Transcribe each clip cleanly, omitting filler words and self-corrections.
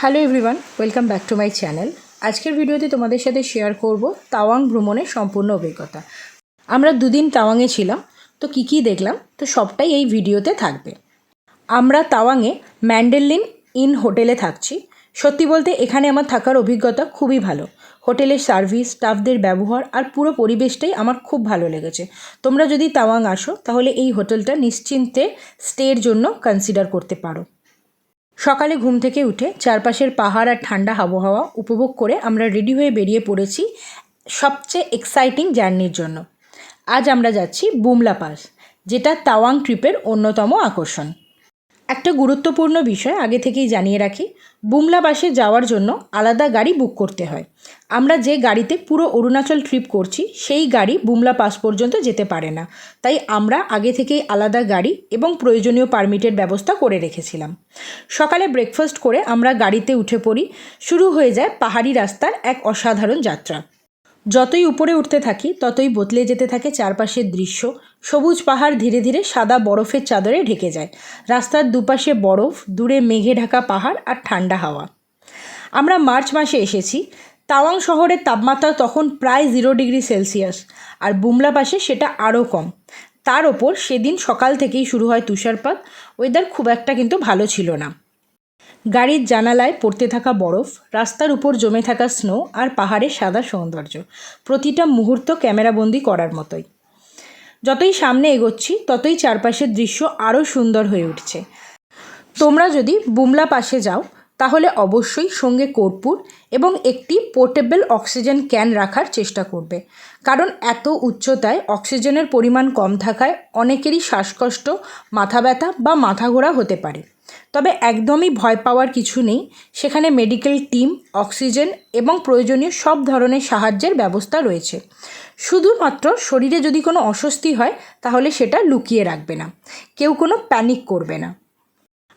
Hello everyone, welcome back to my channel. আজকের ভিডিওতে তোমাদের সাথে শেয়ার করব তাওয়াং ভ্রমণের সম্পূর্ণ অভিজ্ঞতা। আমরা দুদিন তাওয়াংয়ে ছিলাম, তো কী দেখলাম তো সবটাই এই ভিডিওতে থাকবে। আমরা তাওয়াংয়ে ম্যান্ডেলিন ইন হোটেলে থাকছি। সত্যি বলতে এখানে আমার থাকার অভিজ্ঞতা খুবই ভালো। হোটেলের সার্ভিস, স্টাফদের ব্যবহার আর পুরো পরিবেশটাই আমার খুব ভালো লেগেছে। তোমরা যদি তাওয়াং আসো তাহলে এই হোটেলটা নিশ্চিন্তে স্টের জন্য কনসিডার করতে পারো। সকালে ঘুম থেকে উঠে চারপাশের পাহাড় আর ঠান্ডা আবহাওয়া উপভোগ করে আমরা রেডি হয়ে বেরিয়ে পড়েছি সবচেয়ে এক্সাইটিং জার্নির জন্য। আজ আমরা যাচ্ছি বুমলা পাস, যেটা তাওয়াং ট্রিপের অন্যতম আকর্ষণ। একটা গুরুত্বপূর্ণ বিষয় আগে থেকেই জানিয়ে রাখি, বুমলা পাসে যাওয়ার জন্য আলাদা গাড়ি বুক করতে হয়। আমরা যে গাড়িতে পুরো অরুণাচল ট্রিপ করছি সেই গাড়ি বুমলা পাস পর্যন্ত যেতে পারে না, তাই আমরা আগে থেকেই আলাদা গাড়ি এবং প্রয়োজনীয় পারমিটের ব্যবস্থা করে রেখেছিলাম। সকালে ব্রেকফাস্ট করে আমরা গাড়িতে উঠে পড়ি। শুরু হয়ে যায় পাহাড়ি রাস্তার এক অসাধারণ যাত্রা। যতই উপরে উঠতে থাকি ততই বদলে যেতে থাকে চারপাশের দৃশ্য। সবুজ পাহাড় ধীরে ধীরে সাদা বরফের চাদরে ঢেকে যায়। রাস্তার দুপাশে বরফ, দূরে মেঘে ঢাকা পাহাড় আর ঠান্ডা হাওয়া। আমরা মার্চ মাসে এসেছি। তাওয়াং শহরের তাপমাত্রা তখন প্রায় 0 ডিগ্রি সেলসিয়াস, আর বুমলা পাশে সেটা আরও কম। তার ওপর সেদিন সকাল থেকেই শুরু হয় তুষারপাত। ওয়েদার খুব একটা কিন্তু ভালো ছিল না। গাড়ির জানালায় পড়তে থাকা বরফ, রাস্তার উপর জমে থাকা স্নো আর পাহাড়ের সাদা সৌন্দর্য, প্রতিটা মুহূর্ত ক্যামেরাবন্দি করার মতোই। যতই সামনে এগোচ্ছি ততই চারপাশের দৃশ্য আরও সুন্দর হয়ে উঠছে। তোমরা যদি বুমলা পাসে যাও তাহলে অবশ্যই সঙ্গে কর্পূর এবং একটি পোর্টেবল অক্সিজেন ক্যান রাখার চেষ্টা করবে, কারণ এত উচ্চতায় অক্সিজেনের পরিমাণ কম থাকায় অনেকেরই শ্বাসকষ্ট, মাথা ব্যথা বা মাথা ঘোরা হতে পারে। তবে একদমই ভয় পাওয়ার কিছু নেই। সেখানে মেডিকেল টিম, অক্সিজেন এবং প্রয়োজনীয় সব ধরনের সাহায্যের ব্যবস্থা রয়েছে। শুধুমাত্র শরীরে যদি কোনো অস্বস্তি হয় তাহলে সেটা লুকিয়ে রাখবে না, কেউ কোনো প্যানিক করবে না।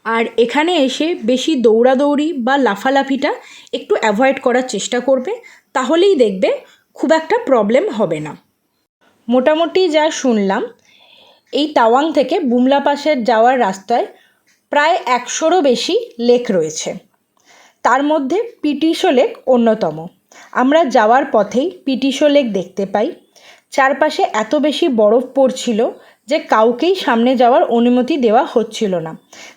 আর এখানে এসে বেশি দৌড়াদৌড়ি বা লাফালাফিটা একটু অ্যাভয়েড করার চেষ্টা করবে, তাহলেই দেখবে খুব একটা প্রবলেম হবে না। মোটামুটি যা শুনলাম, এই তাওয়াং থেকে বুমলা পাসের যাওয়ার রাস্তায় প্রায় 100রও বেশি লেক রয়েছে। তার মধ্যে পিটিশো লেক অন্যতম। আমরা যাওয়ার পথেই পিটিশো লেক দেখতে পাই। চারপাশে এত বেশি বরফ পড়ছিল যে কাউকেই সামনে যাওয়ার অনুমতি দেওয়া হচ্ছিল না,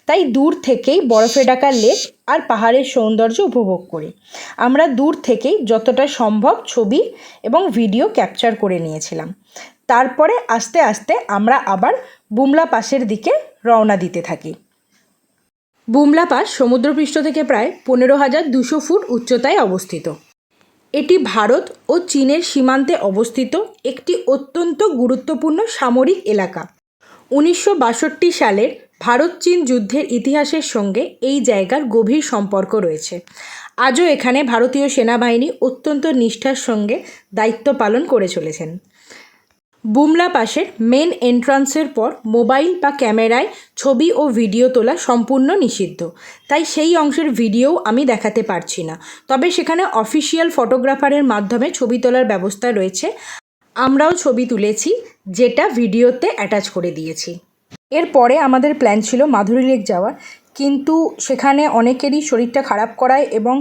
তাই দূর থেকেই বরফে ঢাকা লেক আর পাহাড়ের সৌন্দর্য উপভোগ করি। আমরা দূর থেকেই যতটা সম্ভব ছবি এবং ভিডিও ক্যাপচার করে নিয়েছিলাম। তারপরে আস্তে আস্তে আমরা আবার বুমলা পাসের দিকে রওনা দিতে থাকি। বুমলা পাস সমুদ্রপৃষ্ঠ থেকে প্রায় 15,200 ফুট উচ্চতায় অবস্থিত। এটি ভারত ও চীনের সীমান্তে অবস্থিত একটি অত্যন্ত গুরুত্বপূর্ণ সামরিক এলাকা। 1962 সালের ভারত চীন যুদ্ধের ইতিহাসের সঙ্গে এই জায়গার গভীর সম্পর্ক রয়েছে। আজও এখানে ভারতীয় সেনাবাহিনী অত্যন্ত নিষ্ঠার সঙ্গে দায়িত্ব পালন করে চলেছেন। বুমলা পাসের মেন এন্ট্রান্সের পর মোবাইল বা ক্যামেরায় ছবি ও ভিডিও তোলা সম্পূর্ণ নিষিদ্ধ, তাই সেই অংশের ভিডিওও আমি দেখাতে পারছি না। তবে সেখানে অফিসিয়াল ফটোগ্রাফারের মাধ্যমে ছবি তোলার ব্যবস্থা রয়েছে। আমরাও ছবি তুলেছি, যেটা ভিডিওতে অ্যাটাচ করে দিয়েছি। এরপরে আমাদের প্ল্যান ছিল মাধুরী লেক যাওয়ার, কিন্তু সেখানে অনেকেরই শরীরটা খারাপ করায় এবং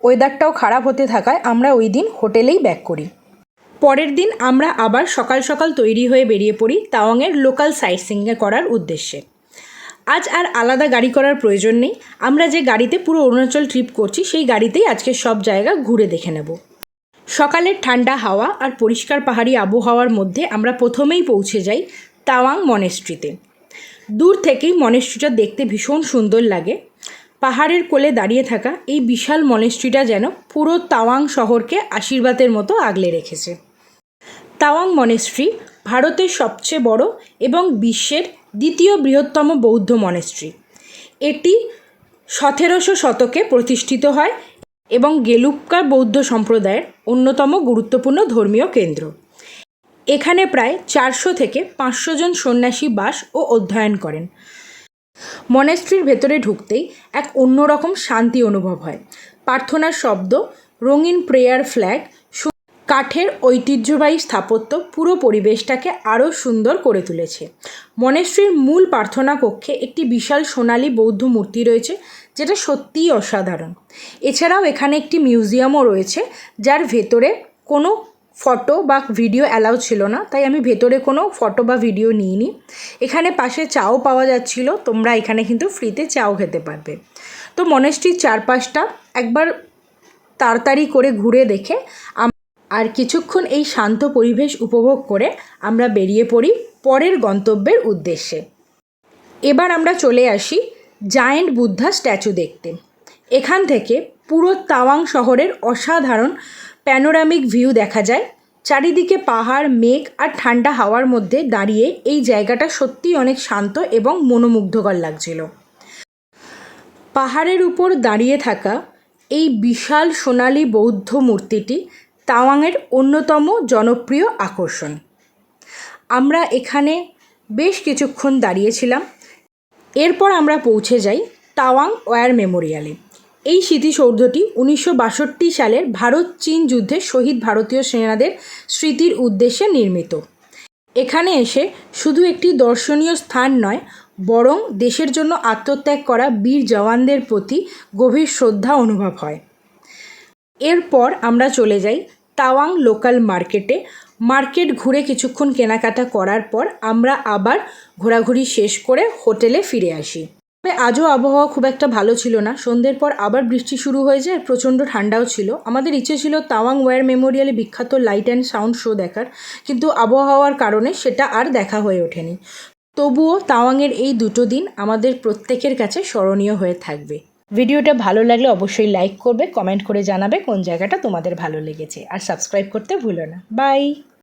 ওয়েদারটাও খারাপ হতে থাকায় আমরা ওই দিন হোটেলেই ব্যাক করি। পরের দিন আমরা আবার সকাল সকাল তৈরি হয়ে বেরিয়ে পড়ি তাওয়াংয়ের লোকাল সাইট সিইং করার উদ্দেশ্যে। আজ আর আলাদা গাড়ি করার প্রয়োজন নেই। আমরা যে গাড়িতে পুরো অরুণাচল ট্রিপ করছি সেই গাড়িতেই আজকে সব জায়গা ঘুরে দেখে নেব। সকালের ঠান্ডা হাওয়া আর পরিষ্কার পাহাড়ি আবহাওয়ার মধ্যে আমরা প্রথমেই পৌঁছে যাই তাওয়াং মনেস্ট্রিতে। দূর থেকেই মনেস্ট্রিটা দেখতে ভীষণ সুন্দর লাগে। পাহাড়ের কোলে দাঁড়িয়ে থাকা এই বিশাল মনেস্ট্রিটা যেন পুরো তাওয়াং শহরকে আশীর্বাদের মতো আগলে রেখেছে। তাওয়াং মনেস্ট্রি ভারতের সবচেয়ে বড় এবং বিশ্বের দ্বিতীয় বৃহত্তম বৌদ্ধ মনেস্ট্রি। এটি 1700 শতকে প্রতিষ্ঠিত হয় এবং গেলুক্কা বৌদ্ধ সম্প্রদায়ের অন্যতম গুরুত্বপূর্ণ ধর্মীয় কেন্দ্র। এখানে প্রায় 400 থেকে 500 জন সন্ন্যাসী বাস ও অধ্যয়ন করেন। মনেস্ট্রির ভেতরে ঢুকতেই এক অন্যরকম শান্তি অনুভব হয়। প্রার্থনার শব্দ, রঙিন প্রেয়ার ফ্ল্যাগ, কাঠের ঐতিহ্যবাহী স্থাপত্য পুরো পরিবেশটাকে আরও সুন্দর করে তুলেছে। মনেস্ট্রির মূল প্রার্থনা কক্ষে একটি বিশাল সোনালী বৌদ্ধ মূর্তি রয়েছে, যেটা সত্যিই অসাধারণ। এছাড়াও এখানে একটি মিউজিয়ামও রয়েছে, যার ভেতরে কোনো ফটো বা ভিডিও অ্যালাউ ছিল না, তাই আমি ভেতরে কোনো ফটো বা ভিডিও নিইনি। এখানে পাশে চাও পাওয়া যাচ্ছিল, তোমরা এখানে কিন্তু ফ্রিতে চাও খেতে পারবে। তো মনেস্ট্রির চারপাশটা একবার তাড়াতাড়ি করে ঘুরে দেখে আর কিছুক্ষণ এই শান্ত পরিবেশ উপভোগ করে আমরা বেরিয়ে পড়ি পরের গন্তব্যের উদ্দেশ্যে। এবার আমরা চলে আসি জায়েন্ট বুদ্ধা স্ট্যাচু দেখতে। এখান থেকে পুরো তাওয়াং শহরের অসাধারণ প্যানোরামিক ভিউ দেখা যায়। চারিদিকে পাহাড়, মেঘ আর ঠান্ডা হাওয়ার মধ্যে দাঁড়িয়ে এই জায়গাটা সত্যিই অনেক শান্ত এবং মনোমুগ্ধকর লাগছিল। পাহাড়ের উপর দাঁড়িয়ে থাকা এই বিশাল সোনালী বৌদ্ধ মূর্তিটি তাওয়াংয়ের অন্যতম জনপ্রিয় আকর্ষণ। আমরা এখানে বেশ কিছুক্ষণ দাঁড়িয়েছিলাম। এরপর আমরা পৌঁছে যাই তাওয়াং ওয়ার মেমোরিয়ালে। এই স্মৃতিসৌধটি 1962 সালের ভারত চীন যুদ্ধে শহীদ ভারতীয় সেনাদের স্মৃতির উদ্দেশ্যে নির্মিত। এখানে এসে শুধু একটি দর্শনীয় স্থান নয়, বরং দেশের জন্য আত্মত্যাগ করা বীর জওয়ানদের প্রতি গভীর শ্রদ্ধা অনুভব হয়। এরপর আমরা চলে যাই তাওয়াং লোকাল মার্কেটে। মার্কেট ঘুরে কিছুক্ষণ কেনাকাটা করার পর আমরা আবার ঘোরাঘুরি শেষ করে হোটেলে ফিরে আসি। তবে আজও আবহাওয়া খুব একটা ভালো ছিল না। সন্ধ্যের পর আবার বৃষ্টি শুরু হয়ে যায়, প্রচণ্ড ঠান্ডাও ছিল। আমাদের ইচ্ছে ছিল তাওয়াং ওয়ার মেমোরিয়ালে বিখ্যাত লাইট অ্যান্ড সাউন্ড শো দেখার, কিন্তু আবহাওয়ার কারণে সেটা আর দেখা হয়ে ওঠেনি। তবুও তাওয়াংয়ের এই দুটো দিন আমাদের প্রত্যেকের কাছে স্মরণীয় হয়ে থাকবে। ভিডিওটা ভালো লাগলে অবশ্যই লাইক করবে, কমেন্ট করে জানাবে কোন জায়গাটা তোমাদের ভালো লেগেছে, আর সাবস্ক্রাইব করতে ভুলো না। বাই।